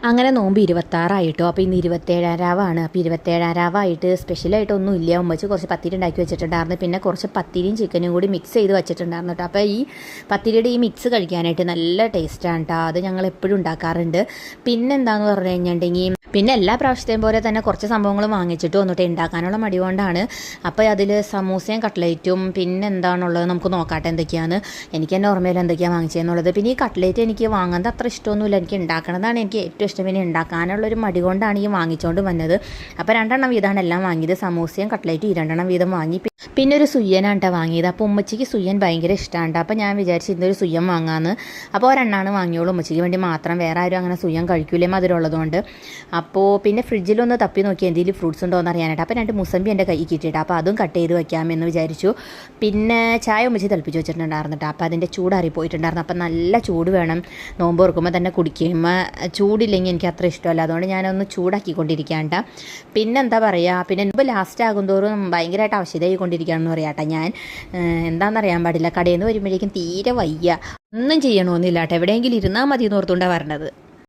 അങ്ങനെ നോമ്പ് 26 അപ്പോൾ ഇന്ന് 27 രാവാണ്. അപ്പോൾ 27 രാവായിട്ട് സ്പെഷ്യലായിട്ടൊന്നും ഇല്ല. ഉമ്മച്ച് കുറച്ച് പത്തിരി ഉണ്ടാക്കി വെച്ചിട്ടുണ്ടായിരുന്നു. പിന്നെ കുറച്ച് പത്തിരിയും ചിക്കനും കൂടി മിക്സ് ചെയ്ത് വെച്ചിട്ടുണ്ടായിരുന്നു കേട്ടോ. അപ്പോൾ ഈ പത്തിരിയുടെ ഈ മിക്സ് കഴിക്കാനായിട്ട് നല്ല ടേസ്റ്റാണ് കേട്ടോ. അത് ഞങ്ങൾ എപ്പോഴും ഉണ്ടാക്കാറുണ്ട്. പിന്നെ എന്താണെന്ന് പറഞ്ഞു കഴിഞ്ഞിട്ടുണ്ടെങ്കിൽ പിന്നെ എല്ലാ പ്രാവശ്യത്തെയും പോലെ തന്നെ കുറച്ച് സംഭവങ്ങൾ വാങ്ങിച്ചിട്ട് വന്നിട്ട് ഉണ്ടാക്കാനുള്ള മടി കൊണ്ടാണ്. അപ്പോൾ അതിൽ സമൂസയും കട്ട്ലേറ്റും പിന്നെ എന്താണുള്ളത് നമുക്ക് നോക്കാട്ടെ എന്തൊക്കെയാണ്. എനിക്ക് തന്നെ ഓർമ്മയിൽ എന്തൊക്കെയാണ് വാങ്ങിച്ചതെന്നുള്ളത്. പിന്നെ ഈ കട്ട്ലേറ്റ് എനിക്ക് വാങ്ങുന്നത് അത്ര ഇഷ്ടമൊന്നുമില്ല. എനിക്ക് ഉണ്ടാക്കണതാണ് എനിക്ക് ഏറ്റവും ഇഷ്ടം. പിന്നെ ഉണ്ടാക്കാനുള്ളൊരു മടി കൊണ്ടാണ് ഈ വാങ്ങിച്ചുകൊണ്ട് വന്നത്. അപ്പോൾ 2 വീതമാണ് എല്ലാം വാങ്ങിയത്. സമൂസയും കട്ട്ലേറ്റും ഈ 2 വീതം വാങ്ങി. പിന്നെ ഒരു സുയ്യനാണ് കേട്ടോ വാങ്ങിയത്. അപ്പോൾ ഉമ്മച്ചിക്ക് സുയ്യൻ ഭയങ്കര ഇഷ്ടമാണ്. അപ്പോൾ ഞാൻ വിചാരിച്ചു ഇന്നൊരു സുയ്യൻ വാങ്ങാമെന്ന്. അപ്പോൾ ഒരെണ്ണമാണ് വാങ്ങിയോളൂ, ഉമ്മച്ചിക്ക് വേണ്ടി മാത്രം. വേറെ ആരും അങ്ങനെ സുയ്യൻ കഴിക്കൂലേ മധുരമുള്ളതുകൊണ്ട്. അപ്പോൾ പിന്നെ ഫ്രിഡ്ജിലൊന്ന് തപ്പി നോക്കി എന്തെങ്കിലും ഫ്രൂട്ട്സ് ഉണ്ടോ എന്ന് അറിയാനായിട്ട്. അപ്പോൾ 2 മുസമ്പി എൻ്റെ കൈ കിട്ടിയിട്ട് അപ്പോൾ അതും കട്ട് ചെയ്ത് വയ്ക്കാമെന്ന് വിചാരിച്ചു. പിന്നെ ചായ ഉമ്മച്ചി തിളപ്പിച്ച് വെച്ചിട്ടുണ്ടായിരുന്നു കേട്ടോ. അപ്പോൾ അതിൻ്റെ ചൂടാറി പോയിട്ടുണ്ടായിരുന്നു. അപ്പോൾ നല്ല ചൂട് വേണം നോമ്പ് തുറക്കുമ്പോൾ തന്നെ കുടിക്കുമ്പോൾ. ചൂടില്ലെങ്കിൽ എനിക്ക് അത്ര ഇഷ്ടമല്ല, അതുകൊണ്ട് ഞാനൊന്ന് ചൂടാക്കിക്കൊണ്ടിരിക്കുകയാണ്. പിന്നെ എന്താ പറയുക, പിന്നെ നോമ്പ് ലാസ്റ്റ് ആകുന്തോറും ഭയങ്കരമായിട്ട് അവശതയായിക്കൊണ്ടിരിക്കുകയാണെന്ന് പറയാം കേട്ടോ. ഞാൻ എന്താണെന്നറിയാൻ പാടില്ല, കടയിൽ നിന്ന് വരുമ്പോഴേക്കും തീരെ വയ്യ, ഒന്നും ചെയ്യണമെന്നില്ല കേട്ടോ. എവിടെയെങ്കിലും ഇരുന്നാൽ മതി എന്ന് ഓർത്തുകൊണ്ടാണ് പറഞ്ഞത്.